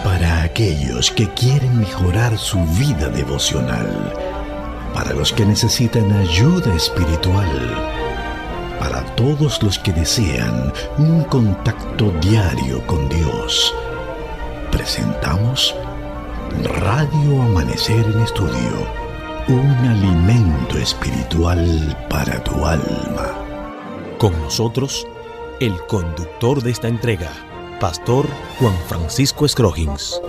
Para aquellos que quieren mejorar su vida devocional, para los que necesitan ayuda espiritual, para todos los que desean un contacto diario con Dios, presentamos Radio Amanecer en Estudio, un alimento espiritual para tu alma. Con nosotros, el conductor de esta entrega, Pastor Juan Francisco Scroggins.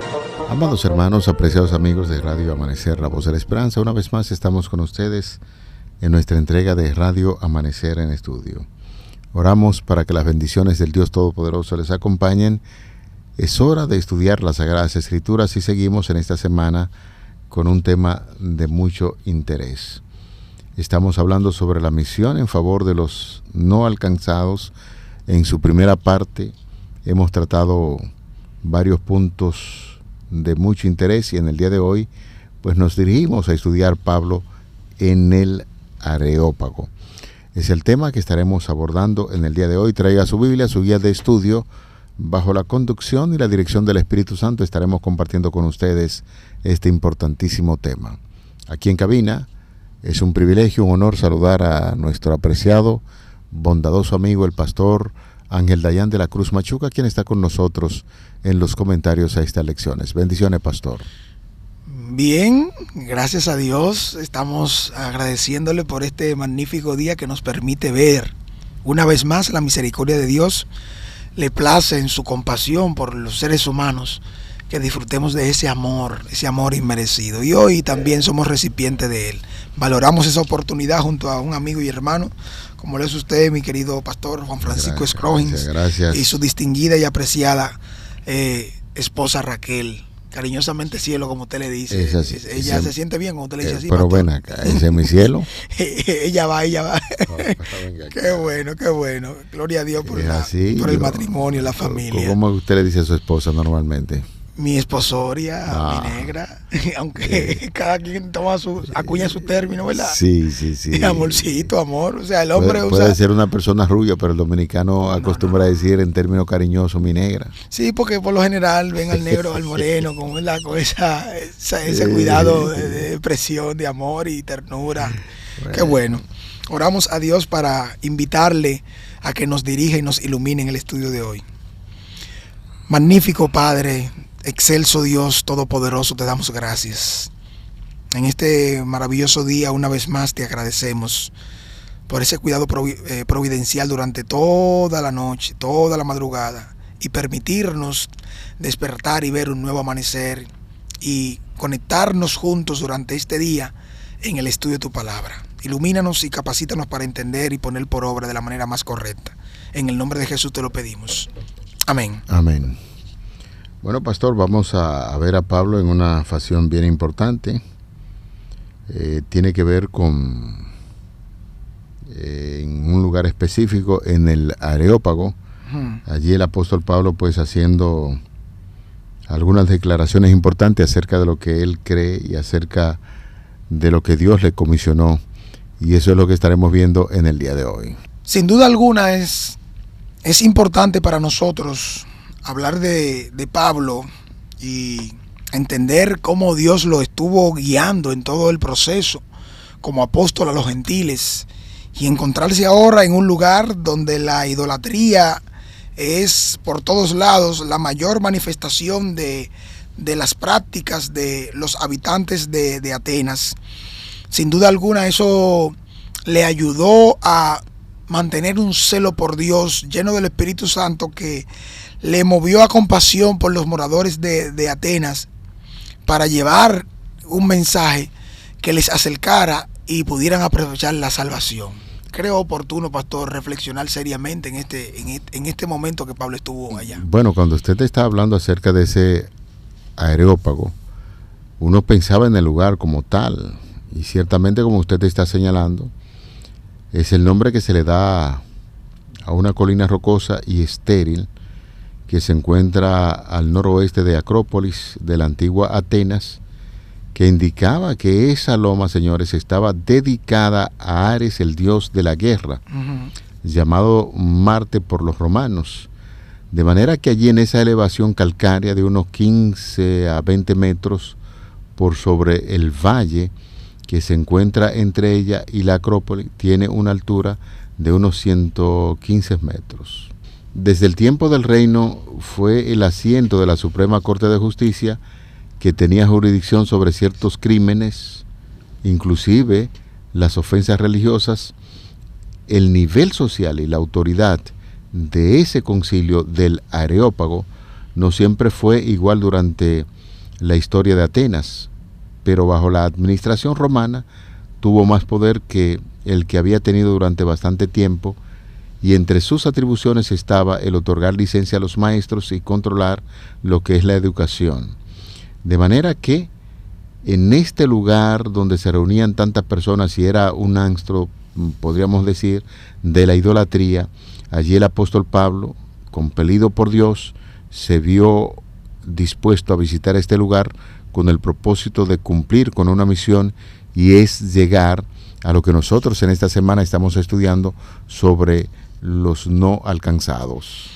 Amados hermanos, apreciados amigos de Radio Amanecer, la voz de la esperanza, una vez más estamos con ustedes en nuestra entrega de Radio Amanecer en Estudio. Oramos para que las bendiciones del Dios Todopoderoso les acompañen. Es hora de estudiar las Sagradas Escrituras y seguimos en esta semana con un tema de mucho interés. Estamos hablando sobre la misión en favor de los no alcanzados. En su primera parte hemos tratado varios puntos de mucho interés y en el día de hoy pues nos dirigimos a estudiar Pablo en el Areópago. Es el tema que estaremos abordando en el día de hoy. Traiga su Biblia, su guía de estudio. Bajo la conducción y la dirección del Espíritu Santo estaremos compartiendo con ustedes este importantísimo tema. Aquí en cabina es un privilegio, un honor saludar a nuestro apreciado, bondadoso amigo, el pastor Ángel Dayan de la Cruz Machuca, quien está con nosotros en los comentarios a estas lecciones. Bendiciones, pastor. Bien, gracias a Dios. Estamos agradeciéndole por este magnífico día que nos permite ver una vez más la misericordia de Dios. Le place en su compasión por los seres humanos que disfrutemos de ese amor inmerecido. Y hoy también somos recipientes de él. Valoramos esa oportunidad junto a un amigo y hermano, como lo es usted, mi querido pastor Juan Francisco Scroggins, gracias. Y su distinguida y apreciada esposa Raquel. Cariñosamente cielo, como usted le dice. Ella se siente bien cuando usted le dice así. Pero pastor. ven acá, ese es mi cielo. ella va. Qué bueno. Gloria a Dios por el matrimonio, la familia. ¿Cómo usted le dice a su esposa normalmente? Mi esposoria, mi negra, aunque cada quien acuña su término, ¿verdad? Sí. Amorcito, amor, o sea, el hombre puede ser una persona rubia, pero el dominicano acostumbra a decir en términos cariñosos, mi negra. Sí, porque por lo general ven al negro, al moreno, con ese cuidado de expresión, de amor y ternura. Bueno. Qué bueno. Oramos a Dios para invitarle a que nos dirija y nos ilumine en el estudio de hoy. Magnífico Padre, excelso Dios Todopoderoso, te damos gracias. En este maravilloso día, una vez más, te agradecemos por ese cuidado providencial durante toda la noche, toda la madrugada, y permitirnos despertar y ver un nuevo amanecer y conectarnos juntos durante este día en el estudio de tu palabra. Ilumínanos y capacítanos para entender y poner por obra de la manera más correcta. En el nombre de Jesús te lo pedimos. Amén. Amén. Bueno, pastor, vamos a ver a Pablo en una facción bien importante. Tiene que ver con en un lugar específico, en el Areópago. Allí el apóstol Pablo pues haciendo algunas declaraciones importantes acerca de lo que él cree y acerca de lo que Dios le comisionó. Y eso es lo que estaremos viendo en el día de hoy. Sin duda alguna es importante para nosotros hablar de Pablo y entender cómo Dios lo estuvo guiando en todo el proceso como apóstol a los gentiles y encontrarse ahora en un lugar donde la idolatría es por todos lados la mayor manifestación de las prácticas de los habitantes de Atenas. Sin duda alguna eso le ayudó a mantener un celo por Dios lleno del Espíritu Santo que le movió a compasión por los moradores de Atenas para llevar un mensaje que les acercara y pudieran aprovechar la salvación. Creo oportuno, pastor, reflexionar seriamente en este momento que Pablo estuvo allá. Bueno, cuando usted está hablando acerca de ese Areópago, uno pensaba en el lugar como tal, y ciertamente como usted está señalando, es el nombre que se le da a una colina rocosa y estéril que se encuentra al noroeste de Acrópolis, de la antigua Atenas, que indicaba que esa loma, señores, estaba dedicada a Ares, el dios de la guerra, llamado Marte por los romanos. De manera que allí en esa elevación calcárea de unos 15 a 20 metros por sobre el valle que se encuentra entre ella y la Acrópolis, tiene una altura de unos 115 metros. Desde el tiempo del reino fue el asiento de la Suprema Corte de Justicia, que tenía jurisdicción sobre ciertos crímenes, inclusive las ofensas religiosas. El nivel social y la autoridad de ese concilio del Areópago no siempre fue igual durante la historia de Atenas, pero bajo la administración romana tuvo más poder que el que había tenido durante bastante tiempo, y entre sus atribuciones estaba el otorgar licencia a los maestros y controlar lo que es la educación. De manera que en este lugar donde se reunían tantas personas y era un antro, podríamos decir, de la idolatría, allí el apóstol Pablo, compelido por Dios, se vio dispuesto a visitar este lugar con el propósito de cumplir con una misión, y es llegar a lo que nosotros en esta semana estamos estudiando sobre los no alcanzados.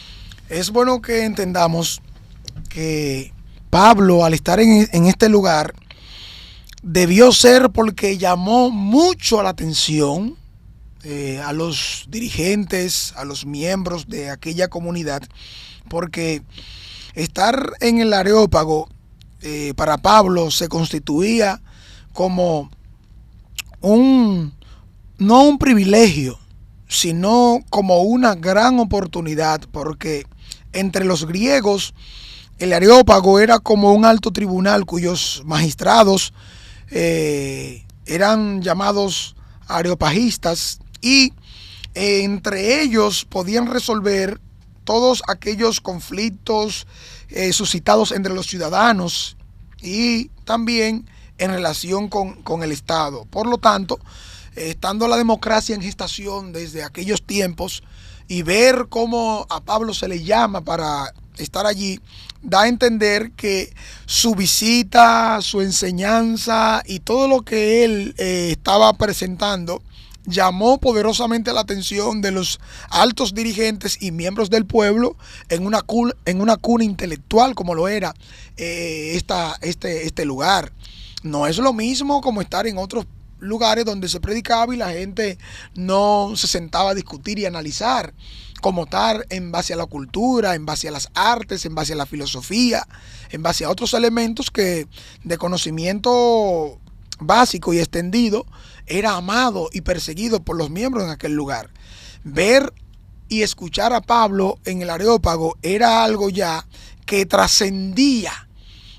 Es bueno que entendamos que Pablo, al estar en este lugar, debió ser porque llamó mucho la atención a los dirigentes, a los miembros de aquella comunidad, porque estar en el Areópago para Pablo se constituía como no un privilegio, sino como una gran oportunidad, porque entre los griegos el Areópago era como un alto tribunal cuyos magistrados eran llamados areopagistas, y entre ellos podían resolver todos aquellos conflictos suscitados entre los ciudadanos y también en relación con el Estado. Por lo tanto, estando la democracia en gestación desde aquellos tiempos, y ver cómo a Pablo se le llama para estar allí, da a entender que su visita, su enseñanza y todo lo que él estaba presentando llamó poderosamente la atención de los altos dirigentes y miembros del pueblo en una cuna intelectual como lo era este lugar. No es lo mismo como estar en otros lugares donde se predicaba y la gente no se sentaba a discutir y analizar como estar en base a la cultura, en base a las artes, en base a la filosofía, en base a otros elementos que de conocimiento básico y extendido era amado y perseguido por los miembros en aquel lugar. Ver y escuchar a Pablo en el Areópago era algo ya que trascendía,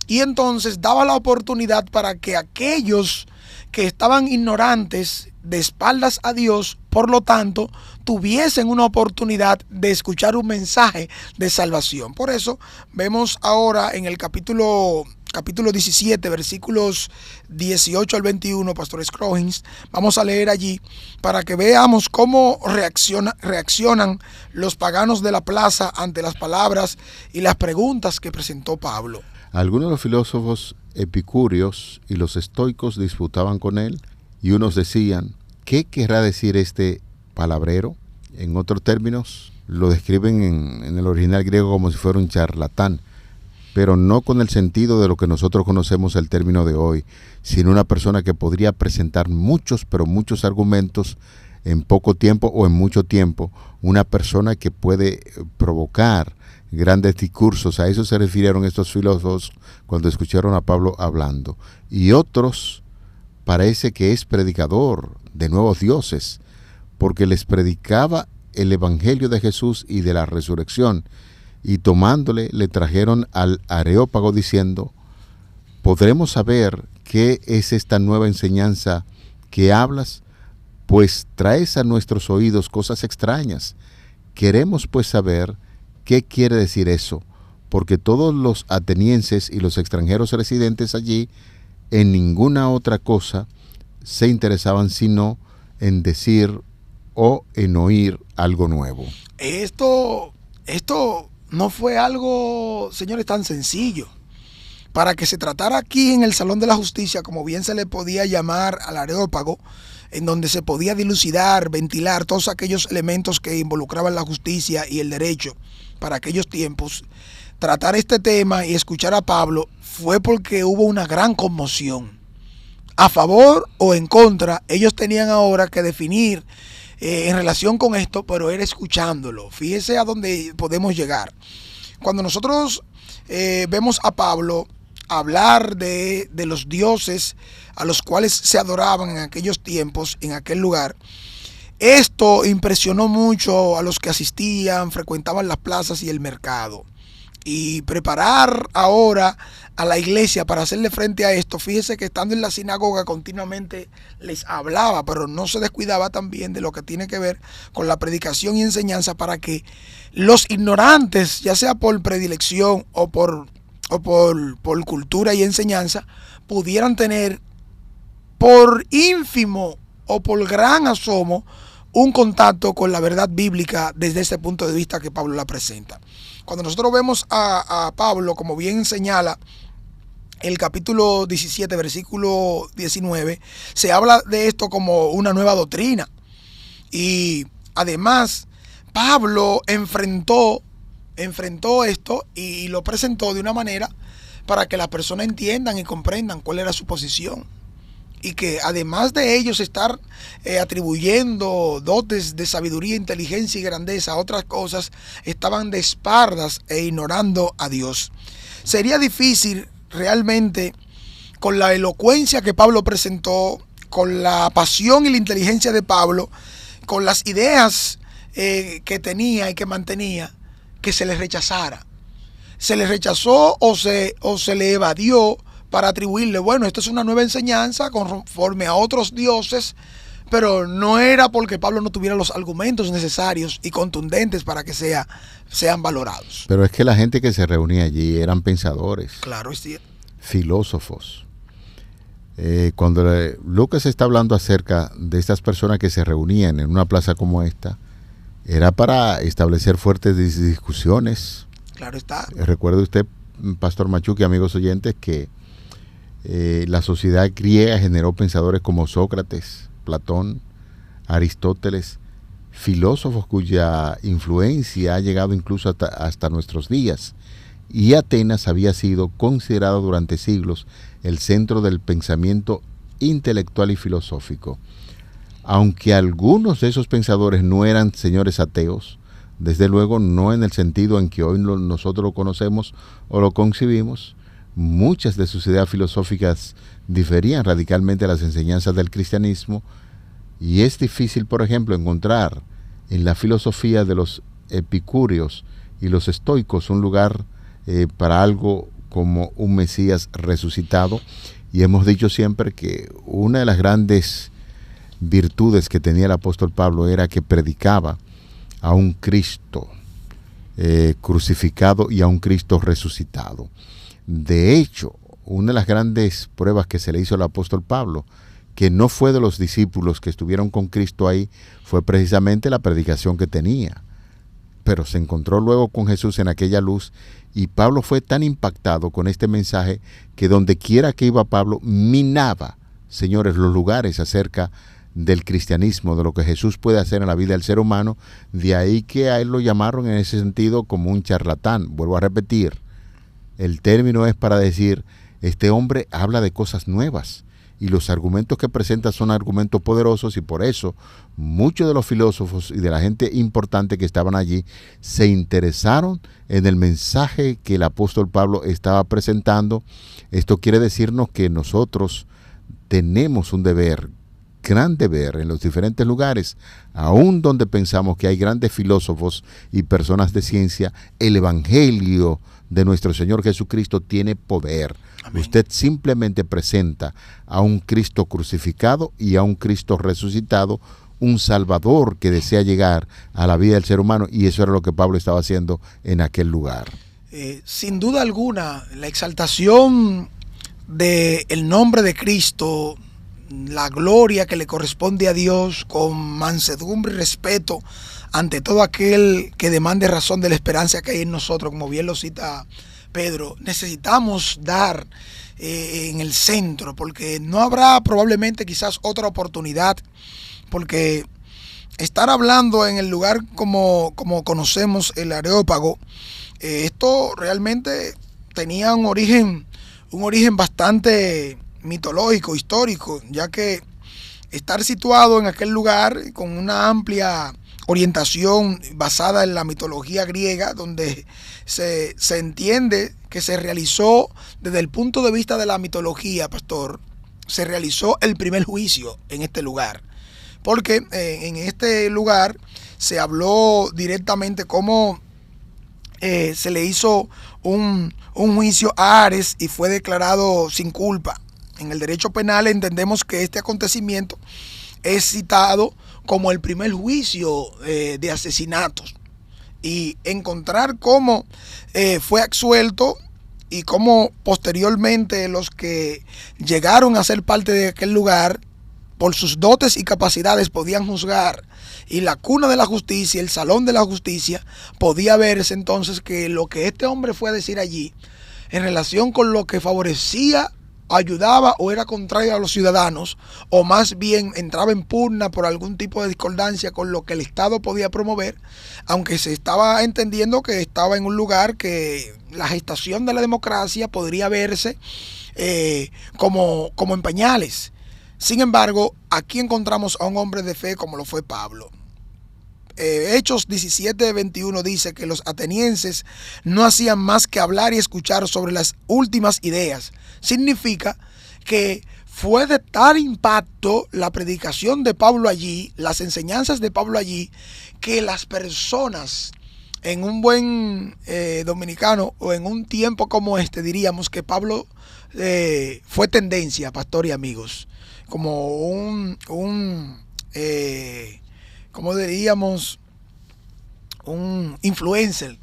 y entonces daba la oportunidad para que aquellos que estaban ignorantes, de espaldas a Dios, por lo tanto, tuviesen una oportunidad de escuchar un mensaje de salvación. Por eso vemos ahora en el capítulo 17, versículos 18 al 21, Pastor Scroggins, vamos a leer allí para que veamos cómo reaccionan los paganos de la plaza ante las palabras y las preguntas que presentó Pablo. Algunos de los filósofos epicúreos y los estoicos disputaban con él, y unos decían: ¿qué querrá decir este palabrero? En otros términos, lo describen en el original griego como si fuera un charlatán, pero no con el sentido de lo que nosotros conocemos el término de hoy, sino una persona que podría presentar muchos, pero muchos argumentos en poco tiempo o en mucho tiempo, una persona que puede provocar grandes discursos. A eso se refirieron estos filósofos cuando escucharon a Pablo hablando. Y otros parece que es predicador de nuevos dioses, porque les predicaba el evangelio de Jesús y de la resurrección, y tomándole le trajeron al Areópago diciendo: ¿podremos saber qué es esta nueva enseñanza que hablas? Pues traes a nuestros oídos cosas extrañas. Queremos pues saber qué quiere decir eso, porque todos los atenienses y los extranjeros residentes allí en ninguna otra cosa se interesaban sino en decir o en oír algo nuevo. Esto no fue algo, señores, tan sencillo. para que se tratara aquí en el Salón de la Justicia, como bien se le podía llamar al Areópago, en donde se podía dilucidar, ventilar todos aquellos elementos que involucraban la justicia y el derecho para aquellos tiempos. Tratar este tema y escuchar a Pablo fue porque hubo una gran conmoción. A favor o en contra, ellos tenían ahora que definir en relación con esto, pero era escuchándolo. Fíjese a dónde podemos llegar. Cuando nosotros vemos a Pablo hablar de los dioses a los cuales se adoraban en aquellos tiempos, en aquel lugar, esto impresionó mucho a los que asistían, frecuentaban las plazas y el mercado. Y preparar ahora a la iglesia para hacerle frente a esto, fíjese que estando en la sinagoga continuamente les hablaba, pero no se descuidaba también de lo que tiene que ver con la predicación y enseñanza, para que los ignorantes, ya sea por predilección o por cultura y enseñanza, pudieran tener por ínfimo o por gran asomo un contacto con la verdad bíblica desde ese punto de vista que Pablo la presenta. Cuando nosotros vemos a Pablo, como bien señala el capítulo 17, versículo 19, se habla de esto como una nueva doctrina. Y además, Pablo enfrentó esto y lo presentó de una manera para que las personas entiendan y comprendan cuál era su posición. Y que además de ellos estar atribuyendo dotes de sabiduría, inteligencia y grandeza a otras cosas, estaban de espaldas e ignorando a Dios. Sería difícil realmente, con la elocuencia que Pablo presentó, con la pasión y la inteligencia de Pablo, con las ideas que tenía y que mantenía, que se le rechazara. Se le rechazó o se le evadió para atribuirle, bueno, esto es una nueva enseñanza conforme a otros dioses, pero no era porque Pablo no tuviera los argumentos necesarios y contundentes para que sean valorados. Pero es que la gente que se reunía allí eran pensadores, claro, es cierto, filósofos. Cuando Lucas está hablando acerca de estas personas que se reunían en una plaza como esta, era para establecer fuertes discusiones. Claro está. Recuerde usted, Pastor Machuque, amigos oyentes, que la sociedad griega generó pensadores como Sócrates, Platón, Aristóteles, filósofos cuya influencia ha llegado incluso hasta nuestros días. Y Atenas había sido considerado durante siglos el centro del pensamiento intelectual y filosófico. Aunque algunos de esos pensadores no eran señores ateos, desde luego no en el sentido en que hoy nosotros lo conocemos o lo concibimos, muchas de sus ideas filosóficas diferían radicalmente de las enseñanzas del cristianismo, y es difícil, por ejemplo, encontrar en la filosofía de los epicúreos y los estoicos un lugar para algo como un Mesías resucitado. Y hemos dicho siempre que una de las grandes virtudes que tenía el apóstol Pablo era que predicaba a un Cristo crucificado y a un Cristo resucitado. De hecho, una de las grandes pruebas que se le hizo al apóstol Pablo, que no fue de los discípulos que estuvieron con Cristo ahí, fue precisamente la predicación que tenía. Pero se encontró luego con Jesús en aquella luz, y Pablo fue tan impactado con este mensaje que donde quiera que iba Pablo minaba, señores, los lugares acerca del cristianismo, de lo que Jesús puede hacer en la vida del ser humano. De ahí que a él lo llamaron en ese sentido como un charlatán. Vuelvo a repetir, el término es para decir, este hombre habla de cosas nuevas y los argumentos que presenta son argumentos poderosos, y por eso muchos de los filósofos y de la gente importante que estaban allí se interesaron en el mensaje que el apóstol Pablo estaba presentando. Esto quiere decirnos que nosotros tenemos un deber, gran deber, en los diferentes lugares, aún donde pensamos que hay grandes filósofos y personas de ciencia. El evangelio de nuestro Señor Jesucristo tiene poder. Amén. Usted simplemente presenta a un Cristo crucificado y a un Cristo resucitado, un Salvador que desea llegar a la vida del ser humano, y eso era lo que Pablo estaba haciendo en aquel lugar. Sin duda alguna, la exaltación del nombre de Cristo, la gloria que le corresponde a Dios, con mansedumbre y respeto ante todo aquel que demande razón de la esperanza que hay en nosotros, como bien lo cita Pedro, necesitamos dar en el centro, porque no habrá probablemente quizás otra oportunidad, porque estar hablando en el lugar como conocemos el Areópago, esto realmente tenía un origen bastante mitológico, histórico, ya que estar situado en aquel lugar con una amplia orientación basada en la mitología griega, donde se entiende que se realizó desde el punto de vista de la mitología, pastor, se realizó el primer juicio en este lugar, porque en este lugar se habló directamente cómo se le hizo un juicio a Ares y fue declarado sin culpa. En el derecho penal entendemos que este acontecimiento es citado como el primer juicio de asesinatos, y encontrar cómo fue absuelto y cómo posteriormente los que llegaron a ser parte de aquel lugar por sus dotes y capacidades podían juzgar, y la cuna de la justicia, el salón de la justicia, podía verse entonces que lo que este hombre fue a decir allí en relación con lo que favorecía, ayudaba o era contrario a los ciudadanos, o más bien entraba en pugna por algún tipo de discordancia con lo que el Estado podía promover, aunque se estaba entendiendo que estaba en un lugar que la gestación de la democracia podría verse como en pañales. Sin embargo, aquí encontramos a un hombre de fe como lo fue Pablo. Hechos 17:21 dice que los atenienses no hacían más que hablar y escuchar sobre las últimas ideas. Significa que fue de tal impacto la predicación de Pablo allí, las enseñanzas de Pablo allí, que las personas, en un buen dominicano o en un tiempo como este, diríamos que Pablo fue tendencia, pastor y amigos, como como diríamos, un influencer,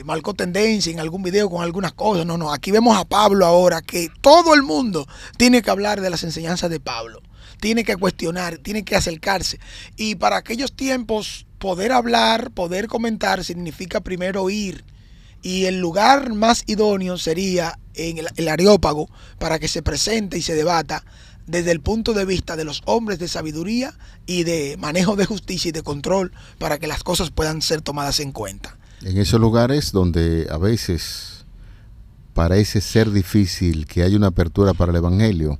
marcó tendencia en algún video con algunas cosas. No, aquí vemos a Pablo ahora, que todo el mundo tiene que hablar de las enseñanzas de Pablo, tiene que cuestionar, tiene que acercarse, y para aquellos tiempos poder hablar, poder comentar, significa primero oír, y el lugar más idóneo sería en el Areópago para que se presente y se debata desde el punto de vista de los hombres de sabiduría y de manejo de justicia y de control, para que las cosas puedan ser tomadas en cuenta. En esos lugares donde a veces parece ser difícil que haya una apertura para el Evangelio,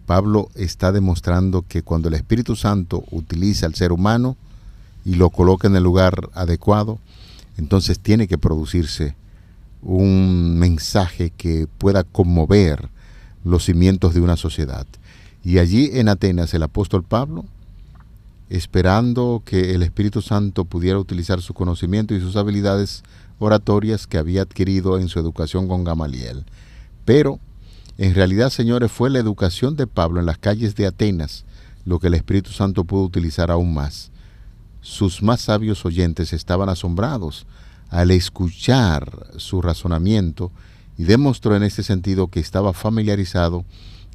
Pablo está demostrando que cuando el Espíritu Santo utiliza al ser humano y lo coloca en el lugar adecuado, entonces tiene que producirse un mensaje que pueda conmover los cimientos de una sociedad. Y allí en Atenas el apóstol Pablo, esperando que el Espíritu Santo pudiera utilizar su conocimiento y sus habilidades oratorias que había adquirido en su educación con Gamaliel. Pero en realidad, señores, fue la educación de Pablo en las calles de Atenas lo que el Espíritu Santo pudo utilizar aún más. Sus más sabios oyentes estaban asombrados al escuchar su razonamiento, y demostró en este sentido que estaba familiarizado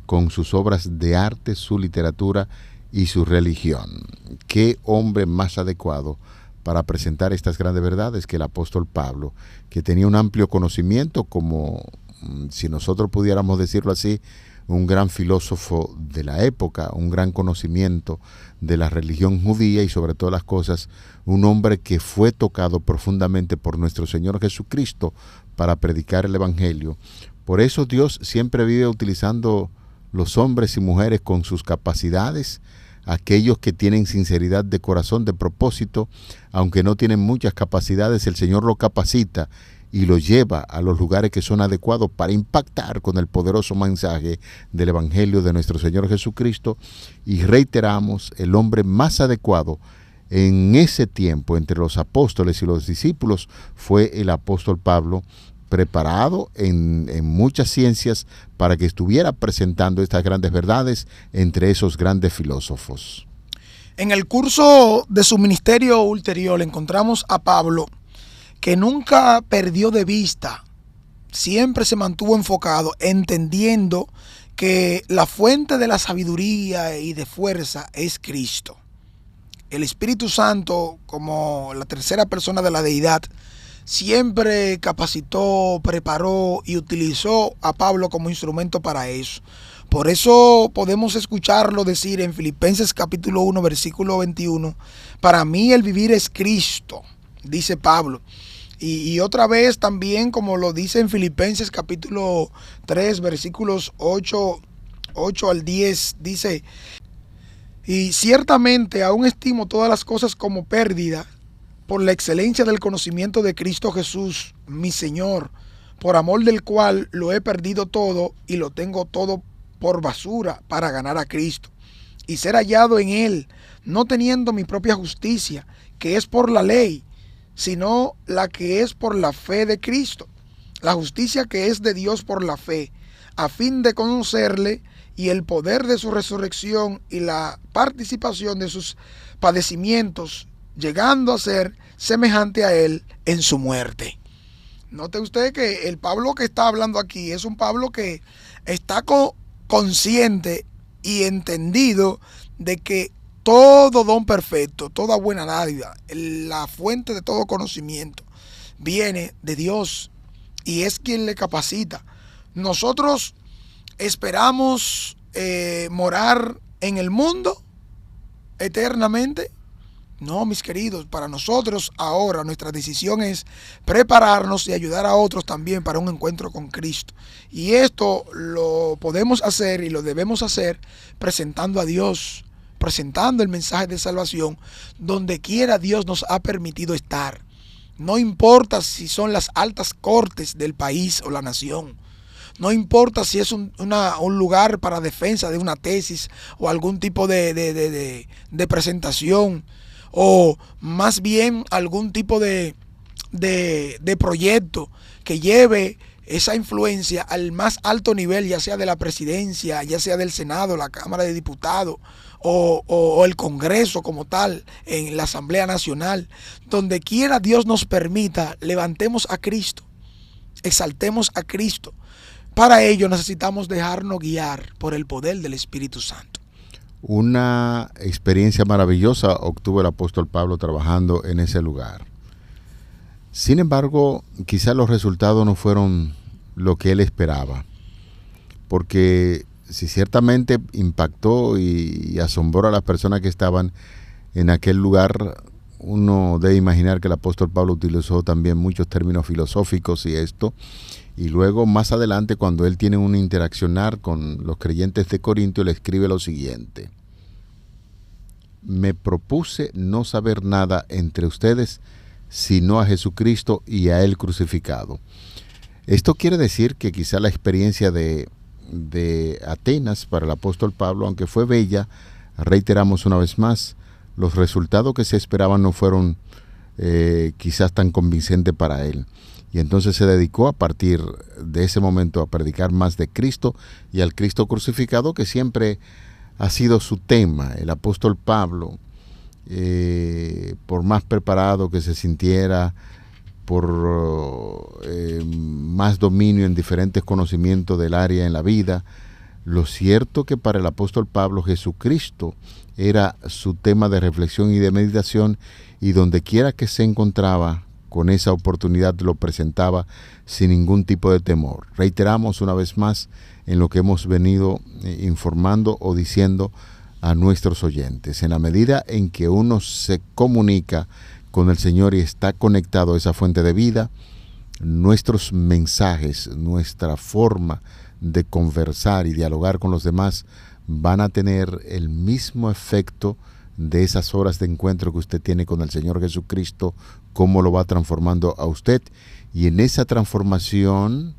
con sus obras de arte, su literatura y su religión. ¿Qué hombre más adecuado para presentar estas grandes verdades que el apóstol Pablo, que tenía un amplio conocimiento, como, si nosotros pudiéramos decirlo así, un gran filósofo de la época, un gran conocimiento de la religión judía y sobre todas las cosas, un hombre que fue tocado profundamente por nuestro Señor Jesucristo para predicar el Evangelio. Por eso Dios siempre vive utilizando los hombres y mujeres con sus capacidades, aquellos que tienen sinceridad de corazón, de propósito, aunque no tienen muchas capacidades, el Señor lo capacita y lo lleva a los lugares que son adecuados para impactar con el poderoso mensaje del Evangelio de nuestro Señor Jesucristo. Y reiteramos, el hombre más adecuado en ese tiempo entre los apóstoles y los discípulos fue el apóstol Pablo, preparado en muchas ciencias para que estuviera presentando estas grandes verdades entre esos grandes filósofos. En el curso de su ministerio ulterior encontramos a Pablo, que nunca perdió de vista, siempre se mantuvo enfocado, entendiendo que la fuente de la sabiduría y de fuerza es Cristo. El Espíritu Santo, como la tercera persona de la deidad, siempre capacitó, preparó y utilizó a Pablo como instrumento para eso. Por eso podemos escucharlo decir en Filipenses capítulo 1, versículo 21, para mí el vivir es Cristo, dice Pablo. Y otra vez también, como lo dice en Filipenses capítulo 3, versículos 8 al 10, dice, y ciertamente aún estimo todas las cosas como pérdida por la excelencia del conocimiento de Cristo Jesús, mi Señor, por amor del cual lo he perdido todo y lo tengo todo por basura para ganar a Cristo y ser hallado en Él, no teniendo mi propia justicia, que es por la ley, sino la que es por la fe de Cristo, la justicia que es de Dios por la fe, a fin de conocerle y el poder de su resurrección y la participación de sus padecimientos, llegando a ser semejante a Él en su muerte. Note usted que el Pablo que está hablando aquí es un Pablo que está consciente y entendido de que todo don perfecto, toda buena dádiva, la fuente de todo conocimiento, viene de Dios y es quien le capacita. Nosotros esperamos morar en el mundo eternamente. No, mis queridos, para nosotros ahora nuestra decisión es prepararnos y ayudar a otros también para un encuentro con Cristo. Y esto lo podemos hacer y lo debemos hacer presentando a Dios, presentando el mensaje de salvación donde quiera Dios nos ha permitido estar. No importa si son las altas cortes del país o la nación. No importa si es un lugar para defensa de una tesis o algún tipo de presentación, o más bien algún tipo de proyecto que lleve esa influencia al más alto nivel, ya sea de la presidencia, ya sea del Senado, la Cámara de Diputados o el Congreso como tal, en la Asamblea Nacional. Donde quiera Dios nos permita, levantemos a Cristo, exaltemos a Cristo. Para ello necesitamos dejarnos guiar por el poder del Espíritu Santo. Una experiencia maravillosa obtuvo el apóstol Pablo trabajando en ese lugar. Sin embargo, quizás los resultados no fueron lo que él esperaba, porque si ciertamente impactó y asombró a las personas que estaban en aquel lugar, uno debe imaginar que el apóstol Pablo utilizó también muchos términos filosóficos y luego más adelante, cuando él tiene un interaccionar con los creyentes de Corinto, le escribe lo siguiente: me propuse no saber nada entre ustedes sino a Jesucristo y a Él crucificado. Esto quiere decir que quizá la experiencia de Atenas para el apóstol Pablo, aunque fue bella, reiteramos una vez más, los resultados que se esperaban no fueron quizás tan convincentes para él. Y entonces se dedicó a partir de ese momento a predicar más de Cristo y al Cristo crucificado, que siempre ha sido su tema. El apóstol Pablo, por más preparado que se sintiera, por más dominio en diferentes conocimientos del área en la vida, lo cierto que para el apóstol Pablo Jesucristo era su tema de reflexión y de meditación, y donde quiera que se encontraba con esa oportunidad lo presentaba sin ningún tipo de temor. Reiteramos una vez más en lo que hemos venido informando o diciendo a nuestros oyentes. En la medida en que uno se comunica con el Señor y está conectado a esa fuente de vida, nuestros mensajes, nuestra forma de conversar y dialogar con los demás van a tener el mismo efecto de esas horas de encuentro que usted tiene con el Señor Jesucristo, cómo lo va transformando a usted, y en esa transformación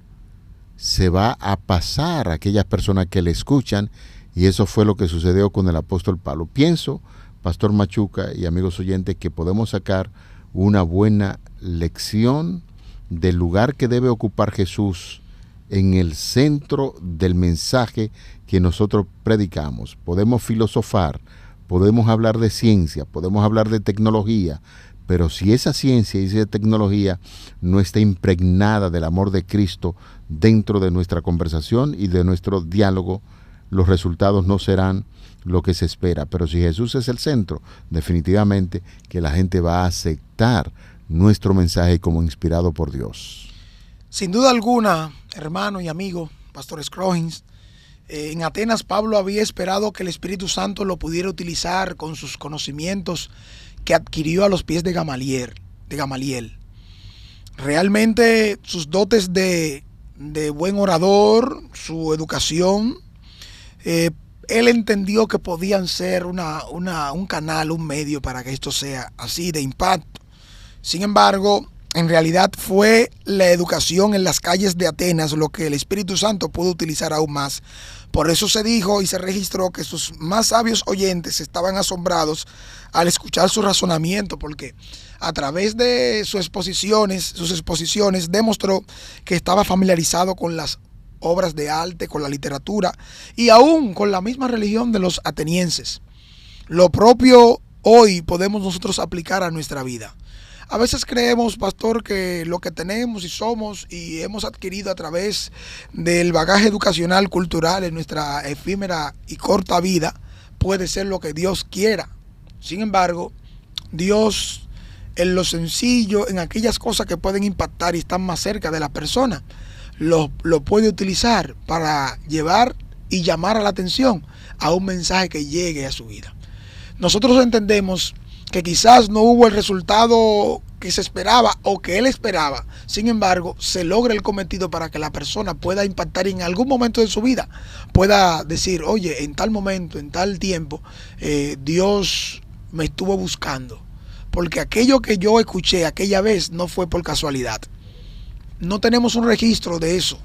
se va a pasar a aquellas personas que le escuchan, y eso fue lo que sucedió con el apóstol Pablo. Pienso, Pastor Machuca y amigos oyentes, que podemos sacar una buena lección del lugar que debe ocupar Jesús en el centro del mensaje que nosotros predicamos. Podemos filosofar, podemos hablar de ciencia, podemos hablar de tecnología, pero si esa ciencia y esa tecnología no está impregnada del amor de Cristo dentro de nuestra conversación y de nuestro diálogo, los resultados no serán lo que se espera. Pero si Jesús es el centro, definitivamente que la gente va a aceptar nuestro mensaje como inspirado por Dios. Sin duda alguna, hermano y amigo, Pastor Scroggins, en Atenas Pablo había esperado que el Espíritu Santo lo pudiera utilizar con sus conocimientos que adquirió a los pies de Gamaliel. Realmente sus dotes de buen orador, su educación, él entendió que podían ser un canal, un medio para que esto sea así de impacto. Sin embargo, en realidad fue la educación en las calles de Atenas lo que el Espíritu Santo pudo utilizar aún más. Por eso se dijo y se registró que sus más sabios oyentes estaban asombrados al escuchar su razonamiento, porque a través de sus exposiciones demostró que estaba familiarizado con las obras de arte, con la literatura y aún con la misma religión de los atenienses. Lo propio hoy podemos nosotros aplicar a nuestra vida. A veces creemos, pastor, que lo que tenemos y somos y hemos adquirido a través del bagaje educacional, cultural en nuestra efímera y corta vida puede ser lo que Dios quiera. Sin embargo, Dios en lo sencillo, en aquellas cosas que pueden impactar y están más cerca de la persona, lo puede utilizar para llevar y llamar a la atención a un mensaje que llegue a su vida. Nosotros entendemos que quizás no hubo el resultado que se esperaba o que él esperaba. Sin embargo, se logra el cometido para que la persona pueda impactar en algún momento de su vida. Pueda decir, oye, en tal momento, en tal tiempo, Dios me estuvo buscando. Porque aquello que yo escuché aquella vez no fue por casualidad. No tenemos un registro de eso.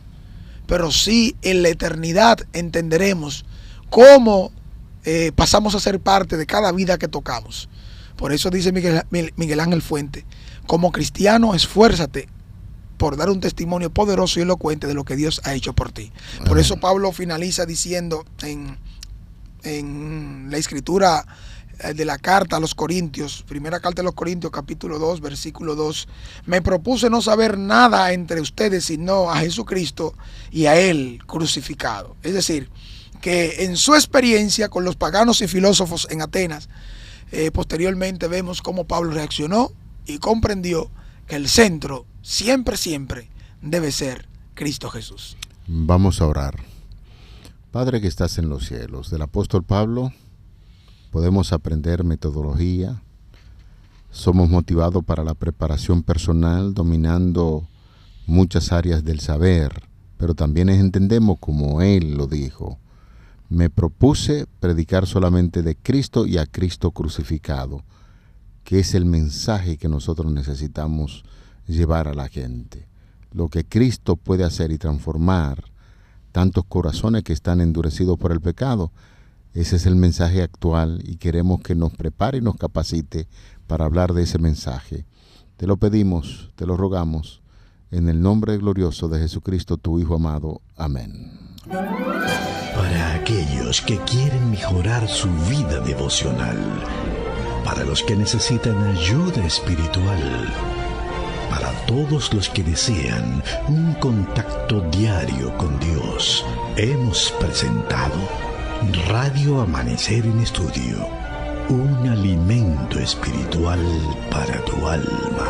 Pero sí en la eternidad entenderemos cómo pasamos a ser parte de cada vida que tocamos. Por eso dice Miguel Ángel Fuente, como cristiano esfuérzate por dar un testimonio poderoso y elocuente de lo que Dios ha hecho por ti. Por eso Pablo finaliza diciendo en la escritura de la carta a los Corintios, primera carta a los Corintios, capítulo 2, versículo 2, me propuse no saber nada entre ustedes sino a Jesucristo y a Él crucificado. Es decir, que en su experiencia con los paganos y filósofos en Atenas, posteriormente vemos cómo Pablo reaccionó y comprendió que el centro siempre debe ser Cristo Jesús. Vamos a orar. Padre que estás en los cielos, del apóstol Pablo podemos aprender metodología, somos motivados para la preparación personal, dominando muchas áreas del saber, pero también entendemos como él lo dijo. Me propuse predicar solamente de Cristo y a Cristo crucificado, que es el mensaje que nosotros necesitamos llevar a la gente. Lo que Cristo puede hacer y transformar tantos corazones que están endurecidos por el pecado, ese es el mensaje actual y queremos que nos prepare y nos capacite para hablar de ese mensaje. Te lo pedimos, te lo rogamos, en el nombre glorioso de Jesucristo, tu Hijo amado. Amén. Para aquellos que quieren mejorar su vida devocional, para los que necesitan ayuda espiritual, para todos los que desean un contacto diario con Dios, hemos presentado Radio Amanecer en Estudio, un alimento espiritual para tu alma.